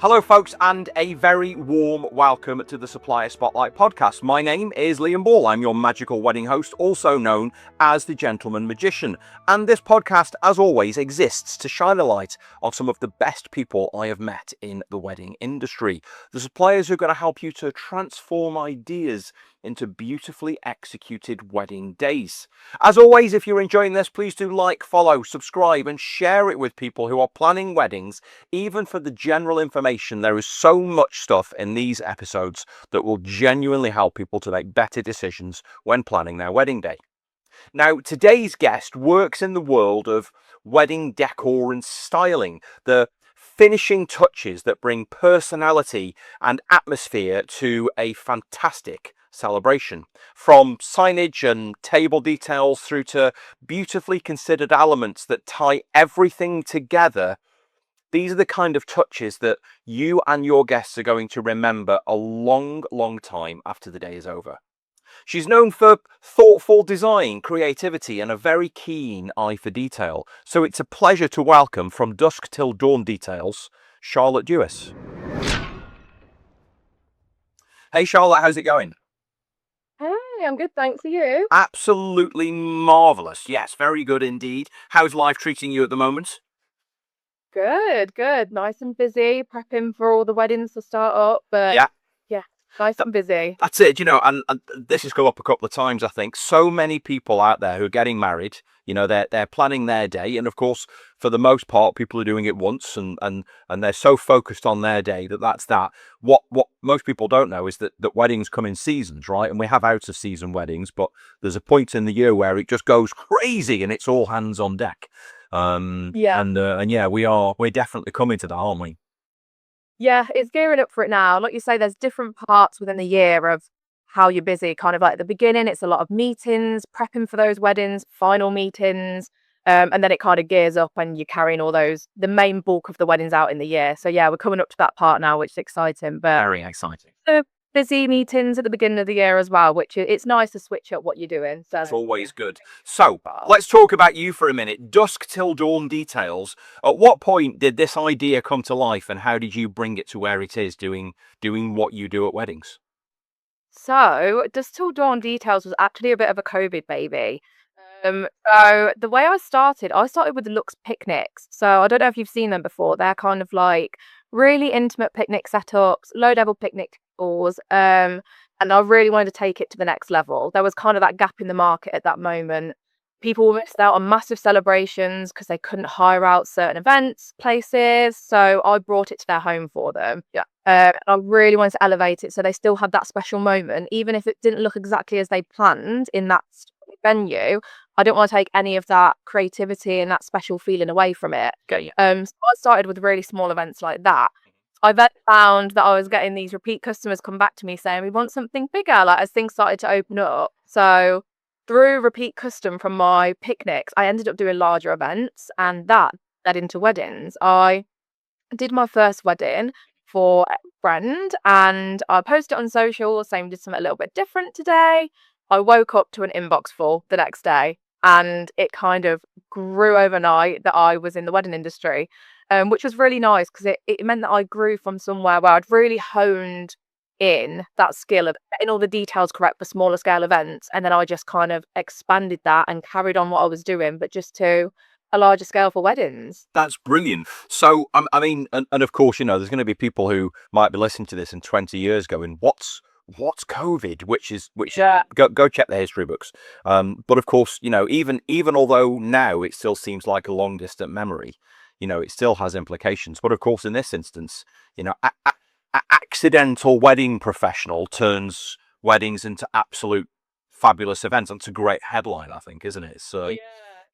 Hello folks, and a very warm welcome to the Supplier Spotlight podcast. My name is Liam Ball. I'm your magical wedding host, also known as the Gentleman Magician. And this podcast, as always, exists to shine a light on some of the best people I have met in the wedding industry. The suppliers who are going to help you to transform ideas into beautifully executed wedding days. As always, if you're enjoying this, please do like, follow, subscribe, and share it with people who are planning weddings. Even for the general information, there is so much stuff in these episodes that will genuinely help people to make better decisions when planning their wedding day. Now, today's guest works in the world of wedding decor and styling, the finishing touches that bring personality and atmosphere to a fantastic celebration. From signage and table details through to beautifully considered elements that tie everything together, these are the kind of touches that you and your guests are going to remember a long, long time after the day is over. She's known for thoughtful design, creativity, and a very keen eye for detail. So it's a pleasure to welcome from Dusk Till Dawn Details, Charlotte Dewis. Hey Charlotte, how's it going? Hey, I'm good, thanks. Are you? Absolutely marvellous. Yes, very good indeed. How's life treating you at the moment? Good, good. Nice and busy, prepping for all the weddings to start up. But yeah, nice and busy. That's it, and this has come up a couple of times, I think. So many people out there who are getting married, they're planning their day. And of course, for the most part, people are doing it once and they're so focused on their day that's that. What most people don't know is that weddings come in seasons, right? And we have out of season weddings, but there's a point in the year where it just goes crazy and it's all hands on deck. We're definitely coming to that, aren't we? Yeah, it's gearing up for it now. Like you say, there's different parts within the year of how you're busy. Kind of like at the beginning, it's a lot of meetings, prepping for those weddings, final meetings. And then it kind of gears up and you're carrying all the main bulk of the weddings out in the year. So yeah, we're coming up to that part now, which is exciting. But very exciting. Busy meetings at the beginning of the year as well, which it's nice to switch up what you're doing. So it's always good. So let's talk about you for a minute. Dusk Till Dawn Details. At what point did this idea come to life, and how did you bring it to where it is, doing what you do at weddings? So Dusk Till Dawn Details was actually a bit of a COVID baby. So the way I started with the Lux picnics. So I don't know if you've seen them before. They're kind of like really intimate picnic setups, low level picnic tables. And I really wanted to take it to the next level. There was kind of that gap in the market at that moment. People missed out on massive celebrations because they couldn't hire out certain events, places. So I brought it to their home for them. Yeah. And I really wanted to elevate it so they still had that special moment, even if it didn't look exactly as they planned in that venue. I didn't want to take any of that creativity and that special feeling away from it. Okay. So I started with really small events like that. I then found that I was getting these repeat customers come back to me saying, we want something bigger, like as things started to open up. So through repeat custom from my picnics, I ended up doing larger events, and that led into weddings. I did my first wedding for a friend and I posted it on social saying did something a little bit different today. I woke up to an inbox full the next day, and it kind of grew overnight that I was in the wedding industry, which was really nice because it meant that I grew from somewhere where I'd really honed in that skill of getting all the details correct for smaller scale events. And then I just kind of expanded that and carried on what I was doing, but just to a larger scale for weddings. That's brilliant. So, I mean, and of course, there's going to be people who might be listening to this in 20 years going, what's COVID, go check the history books. But of course, even although now it still seems like a long distant memory, it still has implications. But of course, in this instance, accidental wedding professional turns weddings into absolute fabulous events. That's a great headline, I think, isn't it? So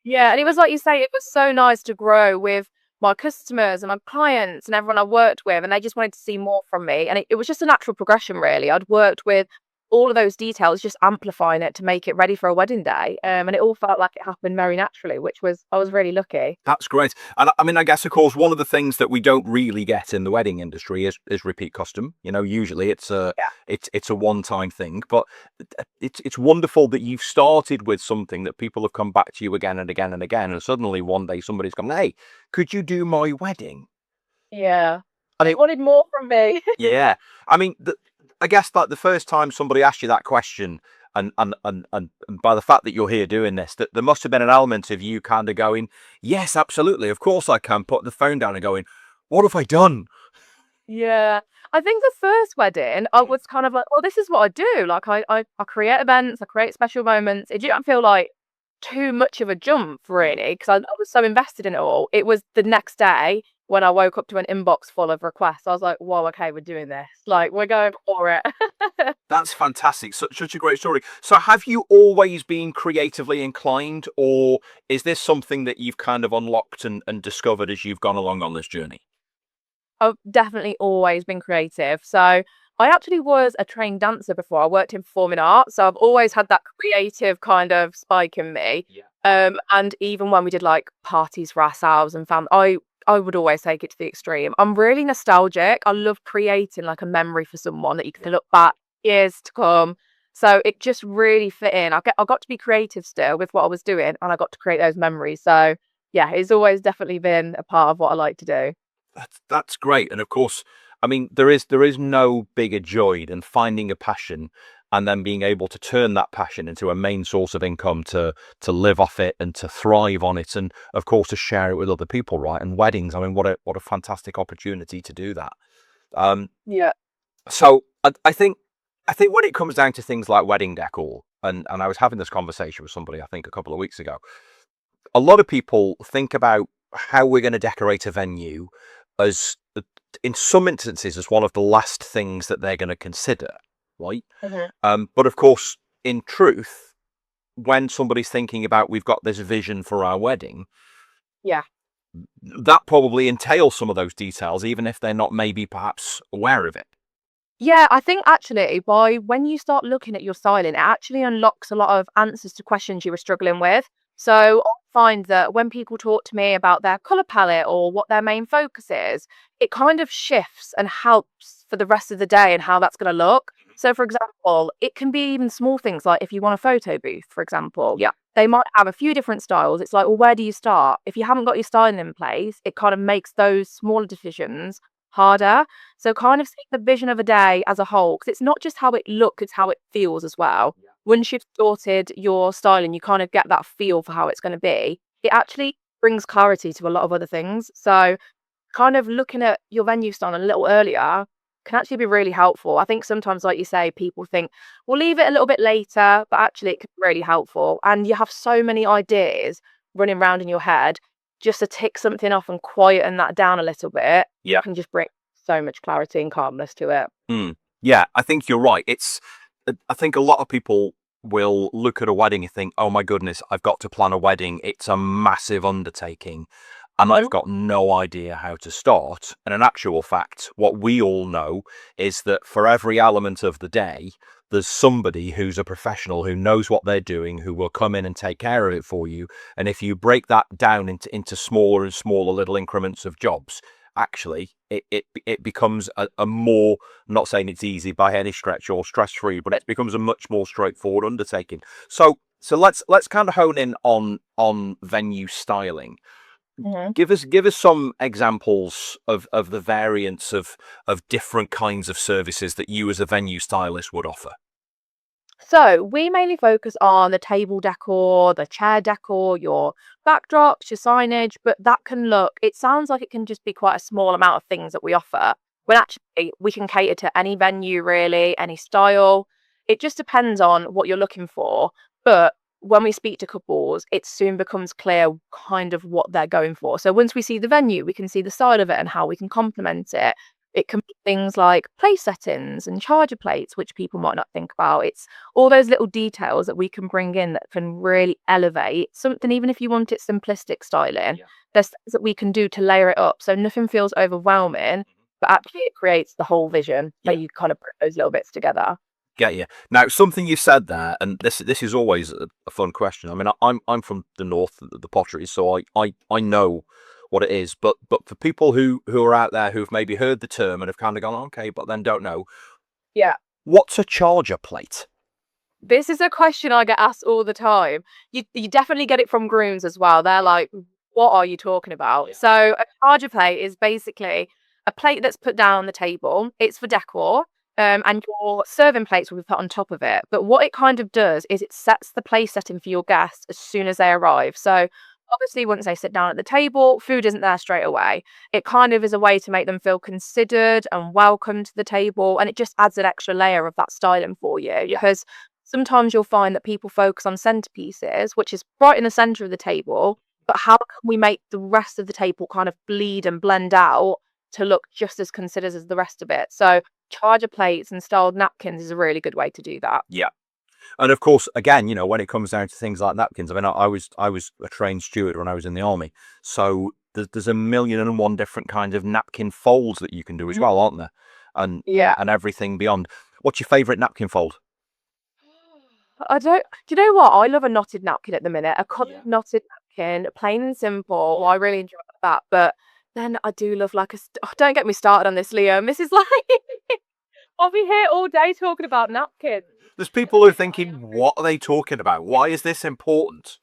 yeah, and it was like you say, it was so nice to grow with my customers and my clients and everyone I worked with, and they just wanted to see more from me. And it was just a natural progression, really. I'd worked with all of those details, just amplifying it to make it ready for a wedding day. And it all felt like it happened very naturally, I was really lucky. That's great. And I mean, I guess, of course, one of the things that we don't really get in the wedding industry is repeat custom. Usually it's a one-time thing, but it's wonderful that you've started with something that people have come back to you again and again and again. And suddenly one day somebody's gone, hey, could you do my wedding? Yeah. And They wanted more from me. yeah, I mean, I guess like the first time somebody asked you that question, and by the fact that you're here doing this, that there must have been an element of you kind of going, yes, absolutely, of course I can, put the phone down and going, what have I done? Yeah. I think the first wedding, I was kind of like, well, this is what I do. Like, I create events, I create special moments. It didn't feel like too much of a jump, really, because I was so invested in it all. It was the next day when I woke up to an inbox full of requests. I was like, whoa, okay, we're doing this. Like, we're going for it. That's fantastic. Such a great story. So have you always been creatively inclined, or is this something that you've kind of unlocked and discovered as you've gone along on this journey? I've definitely always been creative. So I actually was a trained dancer before. I worked in performing arts. So I've always had that creative kind of spike in me. Yeah. And even when we did like parties for ourselves and family, I would always take it to the extreme. I'm really nostalgic. I love creating like a memory for someone that you can look back years to come. So it just really fit in. I got to be creative still with what I was doing, and I got to create those memories. So yeah, it's always definitely been a part of what I like to do. That's great. And of course, I mean, there is no bigger joy than finding a passion and then being able to turn that passion into a main source of income to live off it and to thrive on it, and of course to share it with other people, right? And weddings, I mean, what a fantastic opportunity to do that. Yeah. So I think when it comes down to things like wedding decor, and I was having this conversation with somebody I think a couple of weeks ago, a lot of people think about how we're going to decorate a venue as, in some instances, as one of the last things that they're going to consider, right? But of course, in truth, when somebody's thinking about, we've got this vision for our wedding, Yeah. that probably entails some of those details, even if they're not maybe perhaps aware of it. Yeah, I think actually when you start looking at your styling, it actually unlocks a lot of answers to questions you were struggling with. So I find that when people talk to me about their color palette or what their main focus is, it kind of shifts and helps for the rest of the day and how that's going to look. So, for example, it can be even small things like if you want a photo booth, for example, Yeah. they might have a few different styles. It's like, well, where do you start? If you haven't got your styling in place, it kind of makes those smaller decisions harder. So kind of see the vision of a day as a whole, because it's not just how it looks, it's how it feels as well. Yeah. Once you've sorted your styling, you kind of get that feel for how it's going to be. It actually brings clarity to a lot of other things. So kind of looking at your venue style a little earlier can actually be really helpful. I think sometimes, like you say, people think, we'll leave it a little bit later, but actually it can be really helpful. And you have so many ideas running around in your head. Just to tick something off and quieten that down a little bit, Yeah. can just bring so much clarity and calmness to it. Yeah, I think you're right. I think a lot of people will look at a wedding and think, oh my goodness, I've got to plan a wedding. It's a massive undertaking and I've got no idea how to start. And in actual fact, what we all know is that for every element of the day, there's somebody who's a professional who knows what they're doing, who will come in and take care of it for you. And if you break that down into smaller and smaller little increments of jobs, actually it becomes a more, I'm not saying it's easy by any stretch or stress-free, but it becomes a much more straightforward undertaking. So let's kind of hone in on venue styling. Give us some examples of the variants of different kinds of services that you as a venue stylist would offer. So we mainly focus on the table decor, the chair decor, your backdrops, your signage, but that can look, it sounds like it can just be quite a small amount of things that we offer, when actually we can cater to any venue really, any style. It just depends on what you're looking for. But when we speak to couples, it soon becomes clear kind of what they're going for. So once we see the venue, we can see the side of it and how we can complement it. It can be things like place settings and charger plates, which people might not think about. It's all those little details that we can bring in that can really elevate something, even if you want it simplistic styling. Yeah. There's things that we can do to layer it up so nothing feels overwhelming, but actually it creates the whole vision that you kind of put those little bits together. Get you. Now, something you said there, and this is always a fun question. I mean, I'm from the north, the potteries, so I know what it is. But for people who are out there who've maybe heard the term and have kind of gone, okay, but then don't know. Yeah. What's a charger plate? This is a question I get asked all the time. You definitely get it from grooms as well. They're like, what are you talking about? Yeah. So a charger plate is basically a plate that's put down on the table, it's for decor. And your serving plates will be put on top of it. But what it kind of does is it sets the place setting for your guests as soon as they arrive. So obviously, once they sit down at the table, food isn't there straight away. It kind of is a way to make them feel considered and welcome to the table. And it just adds an extra layer of that styling for you. Yeah. Because sometimes you'll find that people focus on centerpieces, which is right in the center of the table. But how can we make the rest of the table kind of bleed and blend out to look just as considered as the rest of it? So charger plates and styled napkins is a really good way to do that. Yeah. And of course, again, you know, when it comes down to things like napkins, I mean, I was a trained steward when I was in the army. So there's a million and one different kinds of napkin folds that you can do as well, aren't there? And and everything beyond. What's your favourite napkin fold? Do you know what? I love a knotted napkin at the minute. A coloured knotted napkin, plain and simple. I really enjoy that. But then I do love like don't get me started on this, Liam. This is like, I'll be here all day talking about napkins. There's people who are thinking, what are they talking about? Why is this important?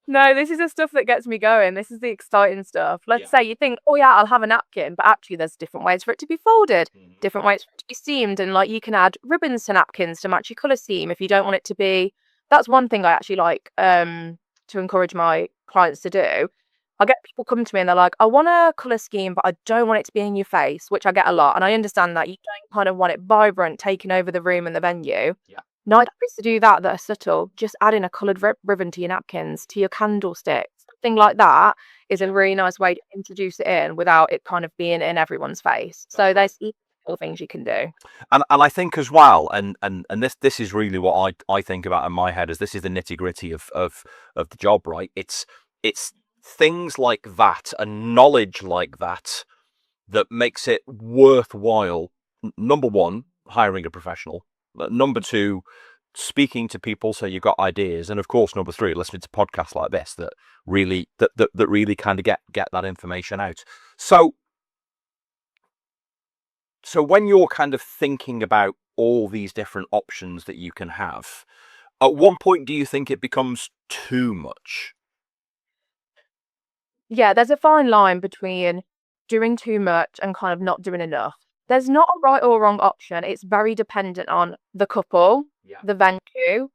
No, this is the stuff that gets me going. This is the exciting stuff. Let's say you think, oh yeah, I'll have a napkin, but actually there's different ways for it to be folded, different ways for it to be seamed, and like you can add ribbons to napkins to match your colour scheme if you don't want it to be. That's one thing I actually like to encourage my clients to do. I get people come to me and they're like, I want a colour scheme, but I don't want it to be in your face, which I get a lot. And I understand that you don't kind of want it vibrant, taking over the room and the venue. Nice ways to do that are subtle. Just adding a coloured ribbon to your napkins, to your candlesticks, something like that is a really nice way to introduce it in without it kind of being in everyone's face. So there's little things you can do. And I think as well, and this is really what I think about in my head, is this is the nitty gritty of the job, right? It's things like that and knowledge like that makes it worthwhile. Number one, hiring a professional. Number two, speaking to people so you've got ideas, and of course, number three, listening to podcasts like this that really kind of get that information out. So when you're kind of thinking about all these different options that you can have, at one point, do you think it becomes too much? Yeah, there's a fine line between doing too much and kind of not doing enough. There's not a right or wrong option. It's very dependent on the couple, the venue,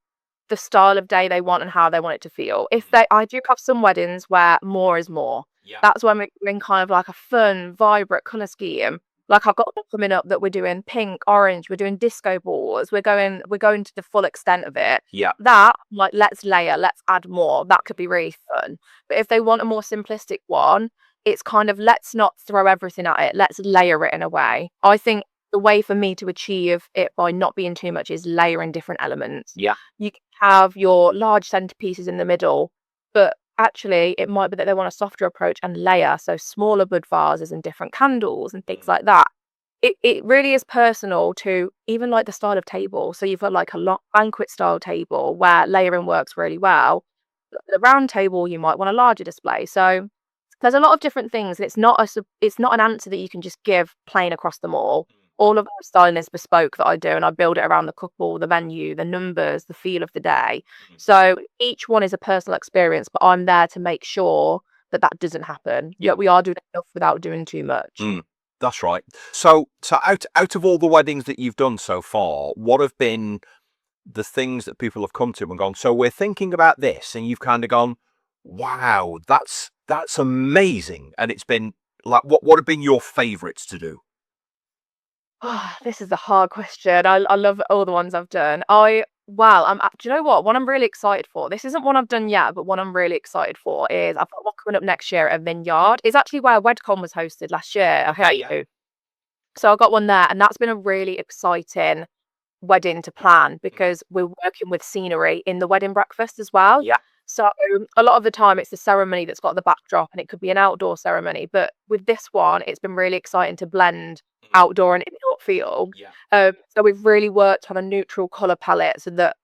the style of day they want and how they want it to feel. I do have some weddings where more is more. That's when we're doing kind of like a fun, vibrant colour scheme. Like I've got one coming up that we're doing pink, orange, we're doing disco balls, we're going to the full extent of it. That, like, let's layer, let's add more. That could be really fun. But if they want a more simplistic one, it's kind of, let's not throw everything at it. Let's layer it in a way. I think the way for me to achieve it by not being too much is layering different elements. You can have your large centerpieces in the middle, but actually it might be that they want a softer approach and layer. So smaller bud vases and different candles and things like that. It really is personal to even like the style of table. So you've got like a long banquet style table where layering works really well. The round table, you might want a larger display. So there's a lot of different things. And it's not an answer that you can just give plain across them all. All of our styling is bespoke that I do, and I build it around the couple, the venue, the numbers, the feel of the day. So each one is a personal experience, but I'm there to make sure that doesn't happen. Yet we are doing enough without doing too much. That's right. So out of all the weddings that you've done so far, what have been the things that people have come to and gone, so we're thinking about this, and you've kind of gone, wow, that's amazing. And it's been like, what have been your favourites to do? Oh, this is a hard question. I love all the ones I've done. Do you know what? One I'm really excited for. This isn't one I've done yet, but one I'm really excited for is I've got one coming up next year at Vineyard. It's actually where WedCon was hosted last year. So I got one there, and that's been a really exciting wedding to plan because we're working with scenery in the wedding breakfast as well. So a lot of the time it's the ceremony that's got the backdrop, and it could be an outdoor ceremony. But with this one, it's been really exciting to blend outdoor and indoor feel. So we've really worked on a neutral colour palette so that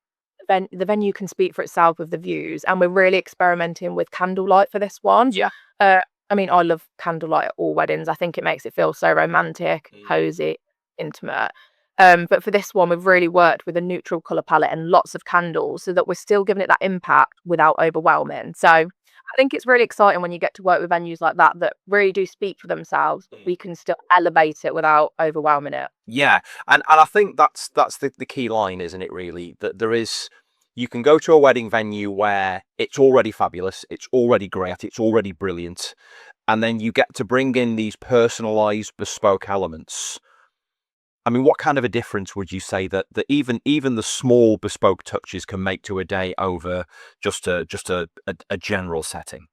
the venue can speak for itself with the views. And we're really experimenting with candlelight for this one. I mean, I love candlelight at all weddings. I think it makes it feel so romantic, cozy, intimate. But for this one, we've really worked with a neutral colour palette and lots of candles so that we're still giving it that impact without overwhelming. So I think it's really exciting when you get to work with venues like that really do speak for themselves. We can still elevate it without overwhelming it. Yeah, and I think that's the key line, isn't it, really? That you can go to a wedding venue where it's already fabulous, it's already great, it's already brilliant, and then you get to bring in these personalized, bespoke elements. I mean, what kind of a difference would you say that even the small bespoke touches can make to a day over just a general setting?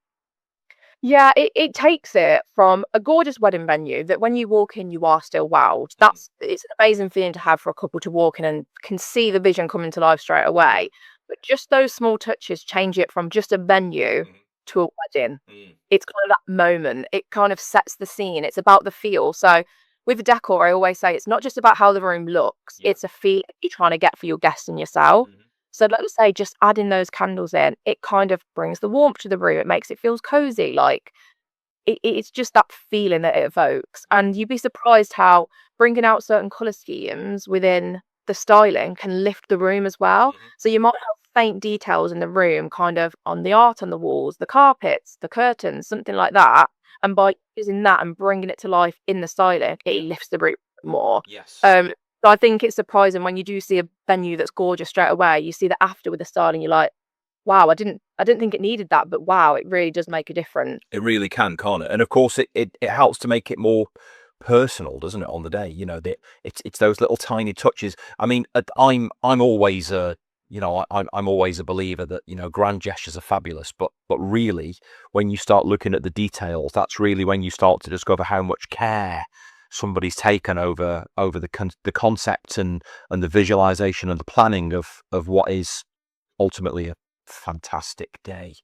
Yeah, it takes it from a gorgeous wedding venue that when you walk in, you are still wowed. It's an amazing feeling to have for a couple to walk in and can see the vision coming to life straight away. But just those small touches change it from just a venue to a wedding. It's kind of that moment. It kind of sets the scene. It's about the feel. So with decor, I always say it's not just about how the room looks. It's a feeling you're trying to get for your guests and yourself. So let's say just adding those candles in, it kind of brings the warmth to the room. It makes it feel cozy. Like it's just that feeling that it evokes. And you'd be surprised how bringing out certain color schemes within the styling can lift the room as well. So you might have faint details in the room, kind of on the art on the walls, the carpets, the curtains, something like that. And by using that and bringing it to life in the styling, it lifts the room more. Yes. So I think it's surprising when you do see a venue that's gorgeous straight away. You see the after with the style, and you're like, "Wow, I didn't think it needed that, but wow, it really does make a difference." It really can, can't it? And of course, it helps to make it more personal, doesn't it? On the day, it's those little tiny touches. I mean, I'm always I'm always a believer that grand gestures are fabulous, but really, when you start looking at the details, that's really when you start to discover how much care somebody's taken over the concept and the visualization and the planning of what is ultimately a fantastic day.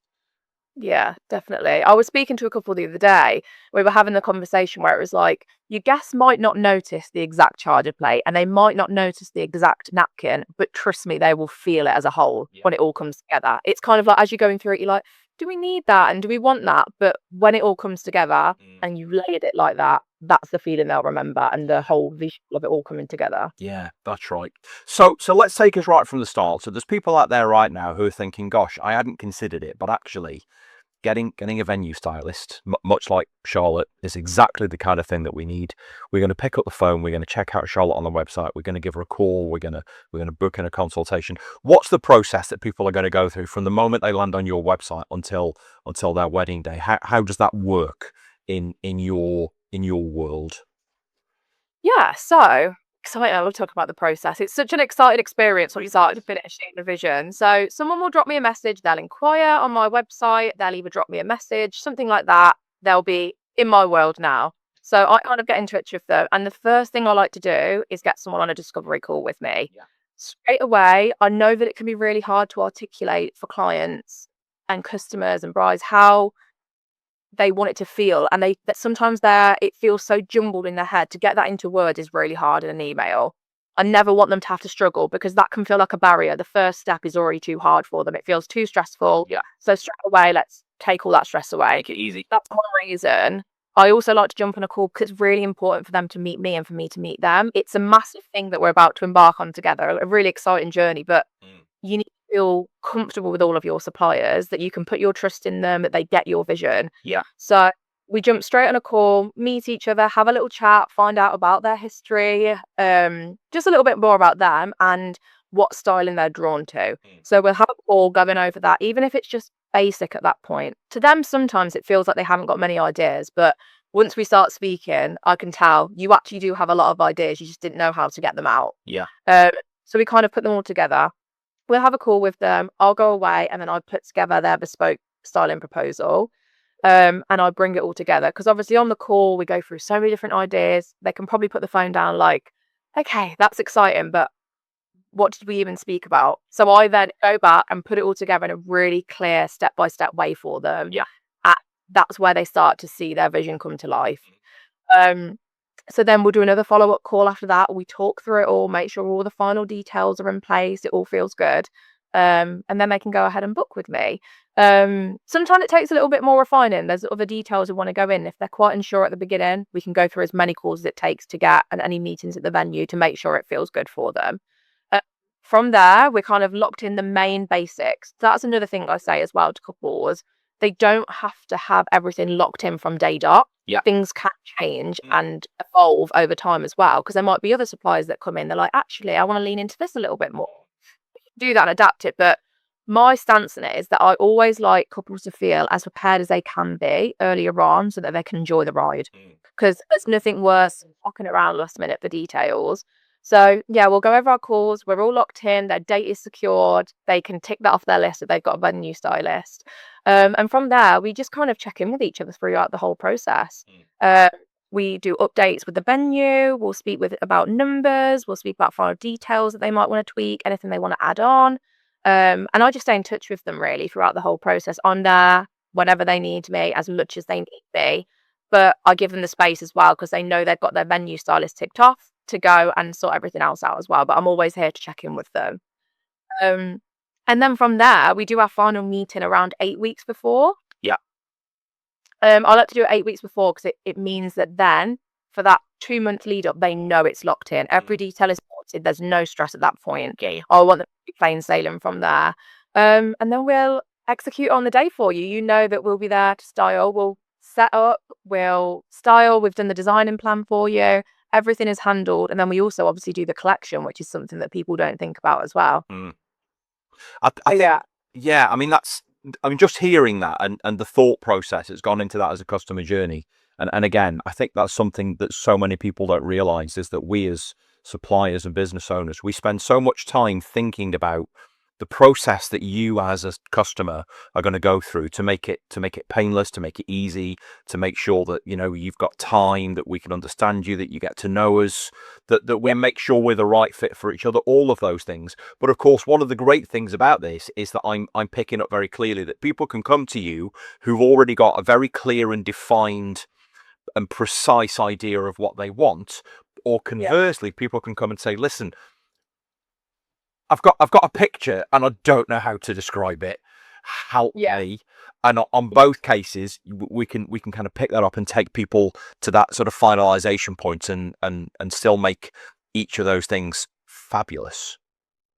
Yeah, definitely. I was speaking to a couple the other day. We were having a conversation where it was like, your guests might not notice the exact charger plate and they might not notice the exact napkin, but trust me, they will feel it as a whole when it all comes together. It's kind of like as you're going through it, you're like, do we need that? And do we want that? But when it all comes together and you've layered it like that, that's the feeling they'll remember and the whole visual of it all coming together. Yeah, that's right. So let's take us right from the start. So there's people out there right now who are thinking, gosh, I hadn't considered it, but actually getting a venue stylist, much like Charlotte, is exactly the kind of thing that we need. We're going to pick up the phone. We're going to check out Charlotte on the website. We're going to give her a call. We're going to book in a consultation. What's the process that people are going to go through from the moment they land on your website until their wedding day? How does that work in your world? Yeah, so exciting. I love talking about the process. It's such an exciting experience from start to finish in the vision. So someone will drop me a message, they'll inquire on my website, they'll either drop me a message, something like that. They'll be in my world now. So I kind of get in touch with them. And the first thing I like to do is get someone on a discovery call with me. Yeah. Straight away, I know that it can be really hard to articulate for clients and customers and brides how they want it to feel, and that sometimes it feels so jumbled in their head. To get that into words is really hard in an email. I never want them to have to struggle because that can feel like a barrier. The first step is already too hard for them. It feels too stressful. Yeah. So straight away, let's take all that stress away. Make it easy. That's one reason. I also like to jump on a call because it's really important for them to meet me and for me to meet them. It's a massive thing that we're about to embark on together, a really exciting journey, but you need to feel comfortable with all of your suppliers, that you can put your trust in them, that they get your vision. Yeah. So we jump straight on a call, meet each other, have a little chat, find out about their history, just a little bit more about them and what styling they're drawn to. So we'll have a call going over that, even if it's just basic at that point. To them, sometimes it feels like they haven't got many ideas, but once we start speaking, I can tell you actually do have a lot of ideas. You just didn't know how to get them out. Yeah. So we kind of put them all together. We'll have a call with them. I'll go away and then I put together their bespoke styling proposal. And I bring it all together because obviously on the call we go through so many different ideas. They can probably put the phone down like, okay, that's exciting, but what did we even speak about? So I then go back and put it all together in a really clear step-by-step way for them. Yeah. That's where they start to see their vision come to life. So then we'll do another follow-up call after that. We talk through it all, make sure all the final details are in place. It all feels good. And then they can go ahead and book with me. Sometimes it takes a little bit more refining. There's other details we want to go in. If they're quite unsure at the beginning, we can go through as many calls as it takes to get and any meetings at the venue to make sure it feels good for them. From there, we're kind of locked in the main basics. That's another thing I say as well to couples. they don't have to have everything locked in from day dot. Yeah. Things can change and evolve over time as well, because there might be other suppliers that come in. They're like, actually, I want to lean into this a little bit more. Do that and adapt it. But my stance on it is that I always like couples to feel as prepared as they can be earlier on so that they can enjoy the ride. Because there's nothing worse than walking around last minute for details. So yeah, we'll go over our calls. We're all locked in. Their date is secured. They can tick that off their list if they've got a venue stylist. And from there, we just kind of check in with each other throughout the whole process. We do updates with the venue. We'll speak about numbers. We'll speak about final details that they might want to tweak, anything they want to add on. And I just stay in touch with them really throughout the whole process. I'm there whenever they need me, as much as they need me. But I give them the space as well, because they know they've got their venue stylist ticked off to go and sort everything else out as well. But I'm always here to check in with them. And then from there, we do our final meeting around 8 weeks before. Yeah. I like to do it 8 weeks before, because it means that then for that 2-month lead up, they know it's locked in. Every detail is sorted. There's no stress at that point. Yeah. I want them to be plain sailing from there. And then we'll execute on the day for you. You know that we'll be there to style. We'll set up, we'll style. We've done the designing plan for you. Everything is handled. And then we also obviously do the collection, which is something that people don't think about as well. I think, yeah, I mean, just hearing that and the thought process that's gone into that as a customer journey. And again, I think that's something that so many people don't realize, is that we as suppliers and business owners, we spend so much time thinking about the process that you as a customer are going to go through to make it painless, to make it easy, to make sure that, you know, you've got time, that we can understand you, that you get to know us, that we make sure we're the right fit for each other, all of those things. But of course, one of the great things about this is that I'm picking up very clearly that people can come to you who've already got a very clear and defined and precise idea of what they want. Or conversely, people can come and say, listen, I've got a picture and I don't know how to describe it. Help me. And on both cases, we can kind of pick that up and take people to that sort of finalization point and still make each of those things fabulous.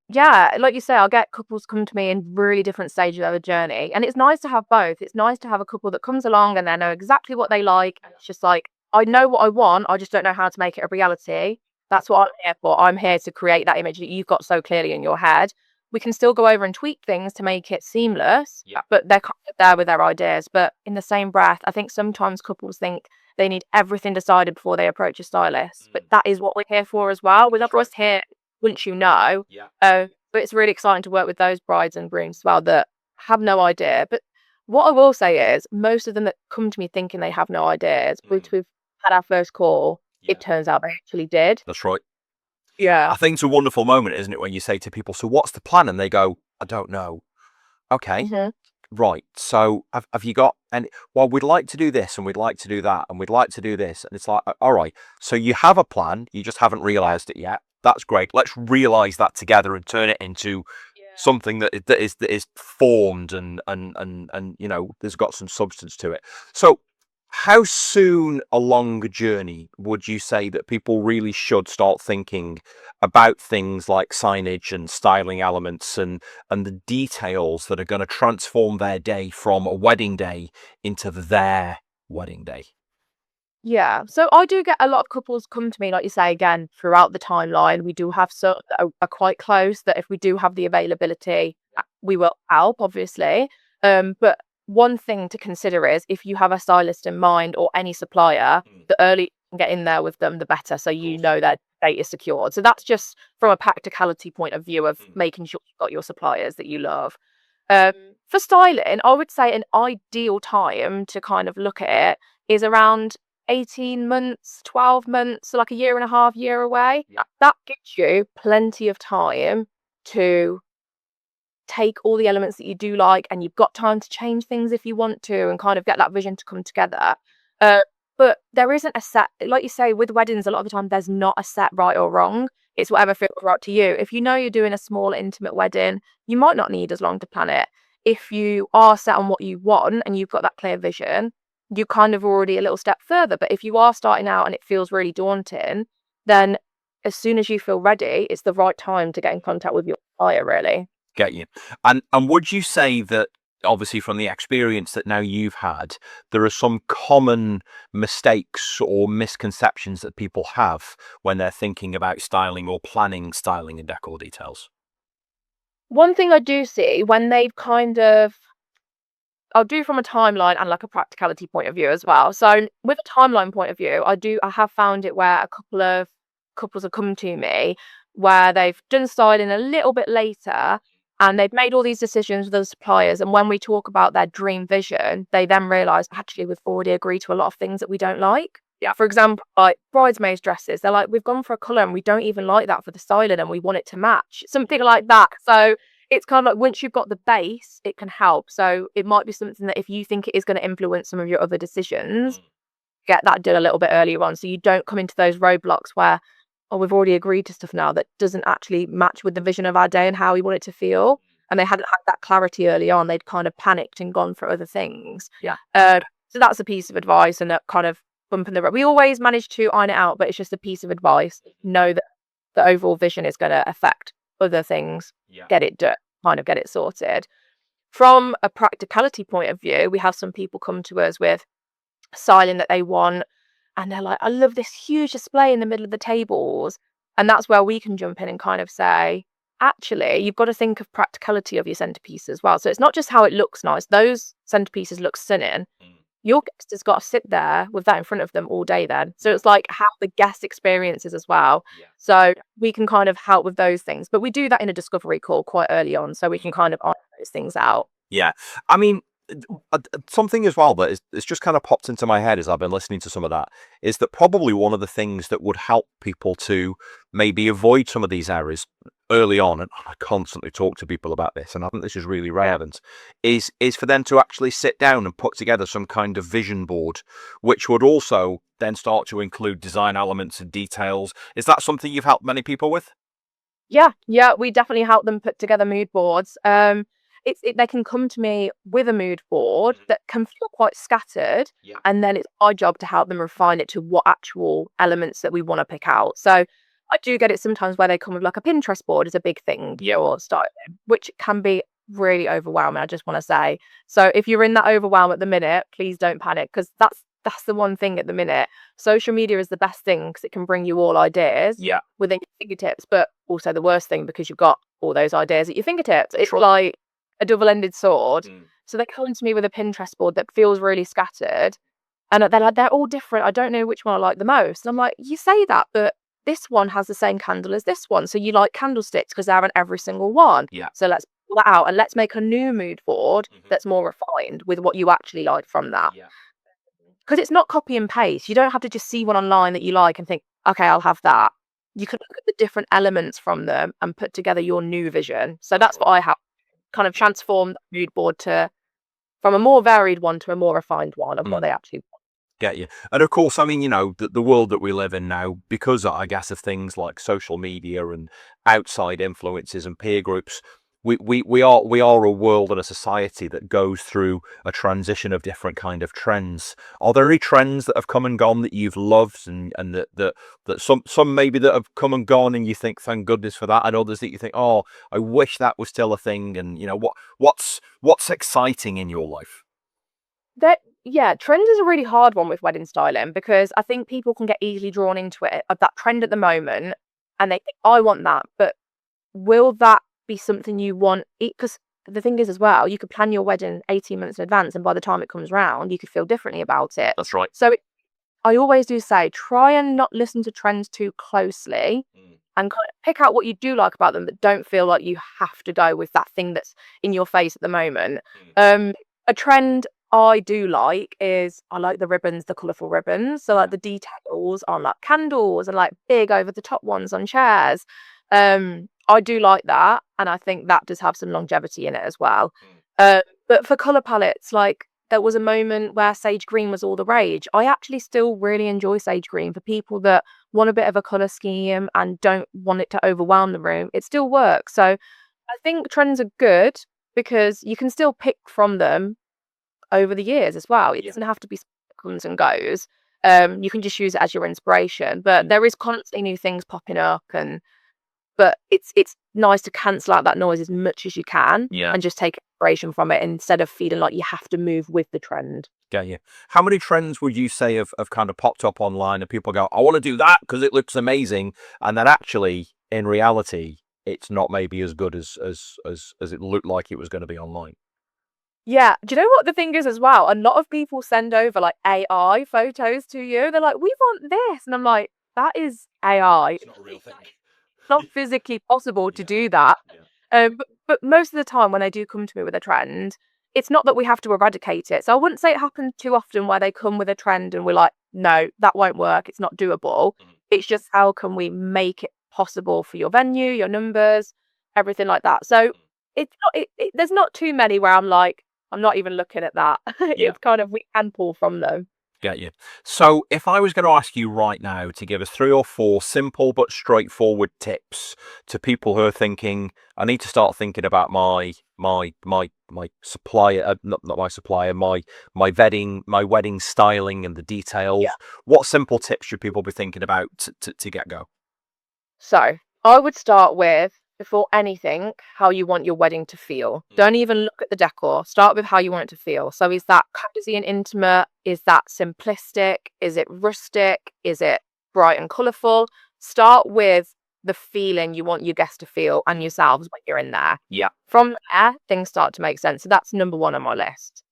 Yeah, like you say, I'll get couples come to me in really different stages of the journey. And it's nice to have both. It's nice to have a couple that comes along and they know exactly what they like. And it's just like, I know what I want, I just don't know how to make it a reality. That's what I'm here for. I'm here to create that image that you've got so clearly in your head. We can still go over and tweak things to make it seamless, but they're kind of there with their ideas. But in the same breath, I think sometimes couples think they need everything decided before they approach a stylist. But that is what we're here for as well. We're not just here, once you know. But it's really exciting to work with those brides and grooms as well that have no idea. But what I will say is, most of them that come to me thinking they have no ideas, which we've had our first call, it turns out they actually did. That's right. Yeah. I think it's a wonderful moment, isn't it, when you say to people, so what's the plan? And they go, I don't know. Okay. Right. So have you got any? Well, we'd like to do this and we'd like to do that and we'd like to do this. And it's like, all right. So you have a plan. You just haven't realized it yet. That's great. Let's realize that together and turn it into something that is formed and you know, there's got some substance to it. So how soon along a journey would you say that people really should start thinking about things like signage and styling elements and the details that are going to transform their day from a wedding day into their wedding day? Yeah, so I do get a lot of couples come to me, like you say, again, throughout the timeline. We do have some that are quite close, that if we do have the availability, we will help, obviously. But one thing to consider is, if you have a stylist in mind or any supplier, the earlier you can get in there with them, the better. So you know that date is secured. So that's just from a practicality point of view of making sure you've got your suppliers that you love. For styling, I would say an ideal time to kind of look at it is around 18 months, 12 months, so like a year and a half, year away. That gives you plenty of time to take all the elements that you do like, and you've got time to change things if you want to and kind of get that vision to come together. But there isn't a set, like you say, with weddings, a lot of the time there's not a set right or wrong. It's whatever feels right to you. If you know you're doing a small, intimate wedding, you might not need as long to plan it. If you are set on what you want and you've got that clear vision, you're kind of already a little step further. But if you are starting out and it feels really daunting, then as soon as you feel ready, it's the right time to get in contact with your supplier, really. Get you. And would you say that obviously from the experience that now you've had, there are some common mistakes or misconceptions that people have when they're thinking about styling or planning styling and decor details. One thing I do see when they've I'll do from a timeline and like a practicality point of view as well. So with a timeline point of view, I have found it where a couple of couples have come to me where they've done styling a little bit later and they've made all these decisions with the suppliers. And when we talk about their dream vision, they then realise actually we've already agreed to a lot of things that we don't like. Yeah. For example, like bridesmaids dresses, they're like, we've gone for a colour and we don't even like that for the styling and we want it to match. Something like that. So it's kind of like once you've got the base, it can help. So it might be something that if you think it is going to influence some of your other decisions, get that done a little bit earlier on. So you don't come into those roadblocks where, oh, we've already agreed to stuff now that doesn't actually match with the vision of our day and how we want it to feel. And they hadn't had that clarity early on. They'd kind of panicked and gone for other things. Yeah. So that's a piece of advice and that kind of bumping the road. We always manage to iron it out, but it's just a piece of advice. Know that the overall vision is going to affect other things. Yeah. Get it done, kind of get it sorted. From a practicality point of view, we have some people come to us with styling that they want and they're like, I love this huge display in the middle of the tables. And that's where we can jump in and kind of say, actually, you've got to think of practicality of your centerpiece as well. So it's not just how it looks nice. Those centerpieces look stunning. Your guest has got to sit there with that in front of them all day then. So it's like how the guest experiences as well. Yeah. So we can kind of help with those things. But we do that in a discovery call quite early on. So we can kind of iron those things out. Yeah. I mean, something as well that it's just kind of popped into my head as I've been listening to some of that is that probably one of the things that would help people to maybe avoid some of these errors early on, and I constantly talk to people about this, and I think this is really relevant, is for them to actually sit down and put together some kind of vision board, which would also then start to include design elements and details. Is that something you've helped many people with? Yeah, we definitely help them put together mood boards. They can come to me with a mood board that can feel quite scattered, and then it's our job to help them refine it to what actual elements that we want to pick out. So I do get it sometimes where they come with like a Pinterest board is a big thing for styling, which can be really overwhelming, I just want to say. So if you're in that overwhelm at the minute, please don't panic, because that's the one thing at the minute. Social media is the best thing because it can bring you all ideas within your fingertips, but also the worst thing because you've got all those ideas at your fingertips. It's like a double-ended sword. So they come to me with a Pinterest board that feels really scattered, and they're like, they're all different. I don't know which one I like the most. And I'm like, you say that, but this one has the same candle as this one. So you like candlesticks because they're on every single one. Yeah. So let's pull that out and let's make a new mood board that's more refined with what you actually like from that. Yeah. Because it's not copy and paste. You don't have to just see one online that you like and think, okay, I'll have that. You can look at the different elements from them and put together your new vision. So that's what I have, kind of transform the mood board from a more varied one to a more refined one of what they actually want. Get you. And of course, I mean, you know, the world that we live in now, because I guess of things like social media and outside influences and peer groups, we are a world and a society that goes through a transition of different kind of trends. Are there any trends that have come and gone that you've loved, and that some maybe that have come and gone and you think thank goodness for that, and others that you think, oh, I wish that was still a thing? And you know, what's exciting in your life? Trends is a really hard one with wedding styling, because I think people can get easily drawn into it of that trend at the moment and they think, I want that, but will that be something you want? Because the thing is as well, you could plan your wedding 18 months in advance and by the time it comes round, you could feel differently about it. That's right. So I always do say, try and not listen to trends too closely and kind of pick out what you do like about them, but don't feel like you have to go with that thing that's in your face at the moment. A trend I do like is I like the ribbons, the colourful ribbons. So like the details on like candles and like big over the top ones on chairs. I do like that, and I think that does have some longevity in it as well. But for colour palettes, like there was a moment where sage green was all the rage. I actually still really enjoy sage green for people that want a bit of a colour scheme and don't want it to overwhelm the room. It still works. So I think trends are good because you can still pick from them over the years as well. It doesn't have to be comes and goes. You can just use it as your inspiration, but there is constantly new things popping up, but it's nice to cancel out that noise as much as you can and just take inspiration from it instead of feeling like you have to move with the trend. Get you. How many trends would you say have kind of popped up online and people go, I want to do that because it looks amazing, and then actually in reality it's not maybe as good as it looked like it was going to be online? Yeah. Do you know what the thing is as well? A lot of people send over like AI photos to you. They're like, we want this. And I'm like, that is AI. It's not a real thing. It's not physically possible to do that. But most of the time when they do come to me with a trend, it's not that we have to eradicate it. So I wouldn't say it happens too often where they come with a trend and we're like, no, that won't work. It's not doable. It's just how can we make it possible for your venue, your numbers, everything like that. So it's not, there's not too many where I'm like, I'm not even looking at that. It's kind of, we can pull from them. Get you. So if I was going to ask you right now to give us 3 or 4 simple but straightforward tips to people who are thinking, I need to start thinking about my supplier, not my supplier, my wedding styling and the details. What simple tips should people be thinking about to get go? So I would start with, before anything, how you want your wedding to feel. Don't even look at the decor. Start with how you want it to feel. So is that cozy and intimate? Is that simplistic? Is it rustic? Is it bright and colourful? Start with the feeling you want your guests to feel and yourselves when you're in there. Yeah. From there, things start to make sense. So that's number 1 on my list.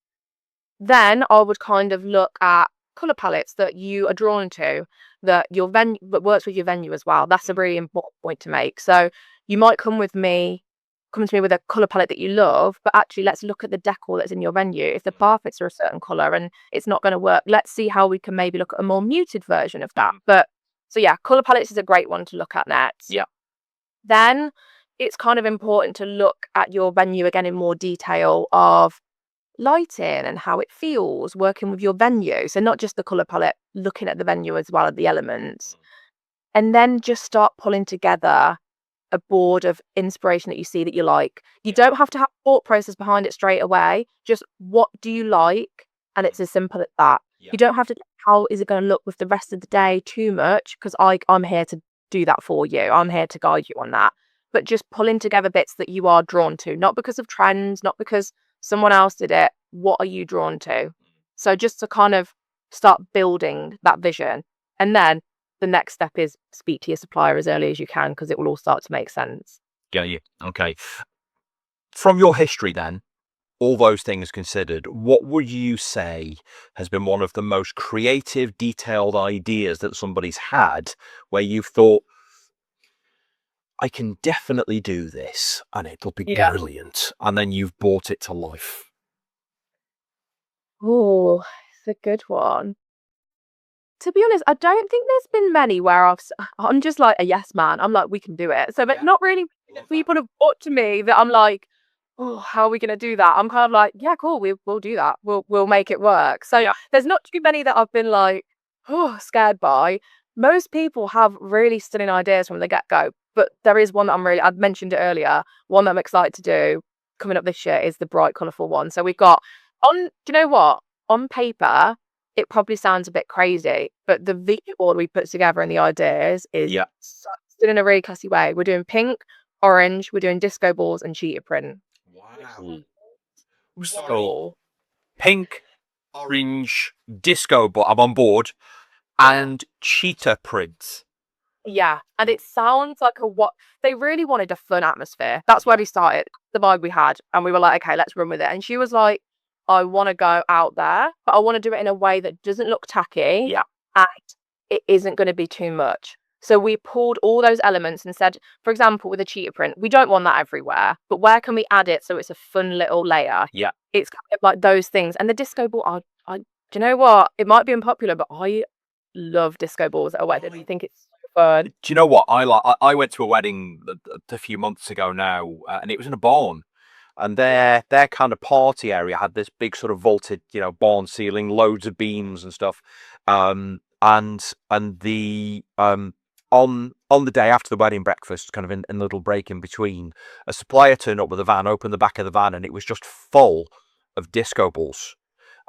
Then I would kind of look at colour palettes that you are drawn to, that your venue, but works with your venue as well. That's a really important point to make. So you might come to me with a colour palette that you love, but actually let's look at the decor that's in your venue. If the carpets are a certain colour and it's not going to work, let's see how we can maybe look at a more muted version of that. But so yeah, colour palettes is a great one to look at next. Yeah. Then it's kind of important to look at your venue again in more detail of lighting and how it feels working with your venue. So not just the colour palette, looking at the venue as well as the elements. And then just start pulling together a board of inspiration that you see that you like. You don't have to have a thought process behind it straight away. Just what do you like? And it's as simple as that. You don't have to, how is it going to look with the rest of the day too much? Because I'm here to do that for you. I'm here to guide you on that. But just pulling together bits that you are drawn to, not because of trends, not because someone else did it. What are you drawn to? So just to kind of start building that vision. And then the next step is speak to your supplier as early as you can, because it will all start to make sense. Get you. Okay. From your history then, all those things considered, what would you say has been one of the most creative, detailed ideas that somebody's had where you've thought, I can definitely do this and it'll be brilliant, and then you've brought it to life? Oh, it's a good one. To be honest, I don't think there's been many where I'm just like a yes man. I'm like, we can do it. So, but not really people have brought to me that I'm like, oh, how are we going to do that? I'm kind of like, yeah, cool. We'll do that. We'll make it work. So there's not too many that I've been like, oh, scared by. Most people have really stunning ideas from the get-go, but there is one that I've mentioned it earlier. One that I'm excited to do coming up this year is the bright, colourful one. So we've got do you know what? On paper, it probably sounds a bit crazy, but the vision board we put together and the ideas is done in a really classy way. We're doing pink, orange, we're doing disco balls and cheetah print. Wow. So pink, orange, disco, but I'm on board, and cheetah print. Yeah, and it sounds like what they really wanted, a fun atmosphere. That's where we started, the vibe we had, and we were like, okay, let's run with it. And she was like, I want to go out there, but I want to do it in a way that doesn't look tacky. Yeah. And it isn't going to be too much. So we pulled all those elements and said, for example, with a cheetah print, we don't want that everywhere, but where can we add it so it's a fun little layer? Yeah. It's kind of like those things. And the disco ball, do you know what? It might be unpopular, but I love disco balls at a wedding. I think it's so fun. Do you know what I went to a wedding a few months ago now, and it was in a barn. And their kind of party area had this big sort of vaulted, barn ceiling, loads of beams and stuff. And the on the day after the wedding breakfast, kind of in a little break in between, a supplier turned up with a van, opened the back of the van, and it was just full of disco balls.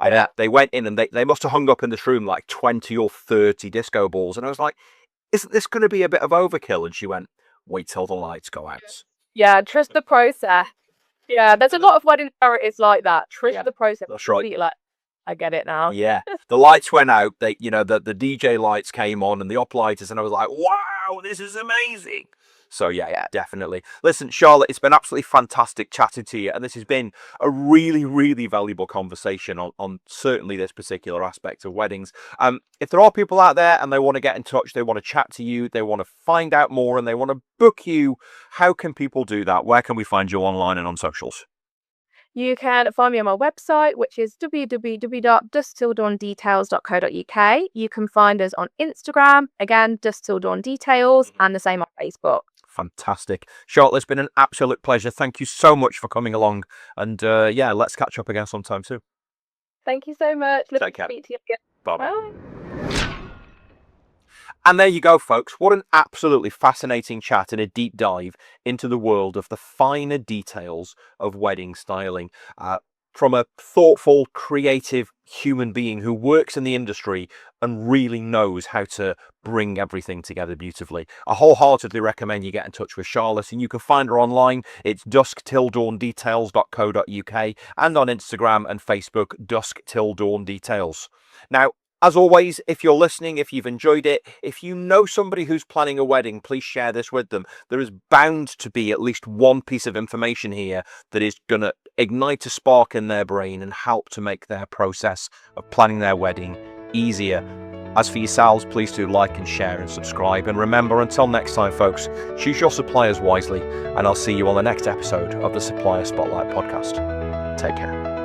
And they went in and they must have hung up in this room like 20 or 30 disco balls. And I was like, isn't this going to be a bit of overkill? And she went, wait till the lights go out. Yeah, trust the process. Yeah, there's a lot of wedding charities like that. Trish the process. That's right. You're like, I get it now. Yeah, the lights went out. They, you know, the DJ lights came on and the uplighters, and I was like, wow, this is amazing. So yeah, definitely. Listen, Charlotte, it's been absolutely fantastic chatting to you, and this has been a really, really valuable conversation on certainly this particular aspect of weddings. If there are people out there and they want to get in touch, they want to chat to you, they want to find out more, and they want to book you, how can people do that? Where can we find you online and on socials? You can find me on my website, which is www.dusktildawndetails.co.uk. You can find us on Instagram, again, Dusk Till Dawn Details, and the same on Facebook. Fantastic. Charlotte, it's been an absolute pleasure. Thank you so much for coming along. And yeah, let's catch up again sometime soon. Thank you so much. Take care. Speak to you again. Bye. And there you go, folks. What an absolutely fascinating chat and a deep dive into the world of the finer details of wedding styling. From a thoughtful, creative human being who works in the industry and really knows how to bring everything together beautifully. I wholeheartedly recommend you get in touch with Charlotte, and you can find her online. It's dusktildawndetails.co.uk and on Instagram and Facebook, Dusk Till Dawn Details. Now, as always, if you're listening, if you've enjoyed it, if you know somebody who's planning a wedding, please share this with them. There is bound to be at least one piece of information here that is going to ignite a spark in their brain and help to make their process of planning their wedding easier. As for yourselves, please do like and share and subscribe. And remember, until next time, folks, choose your suppliers wisely, and I'll see you on the next episode of the Supplier Spotlight podcast. Take care.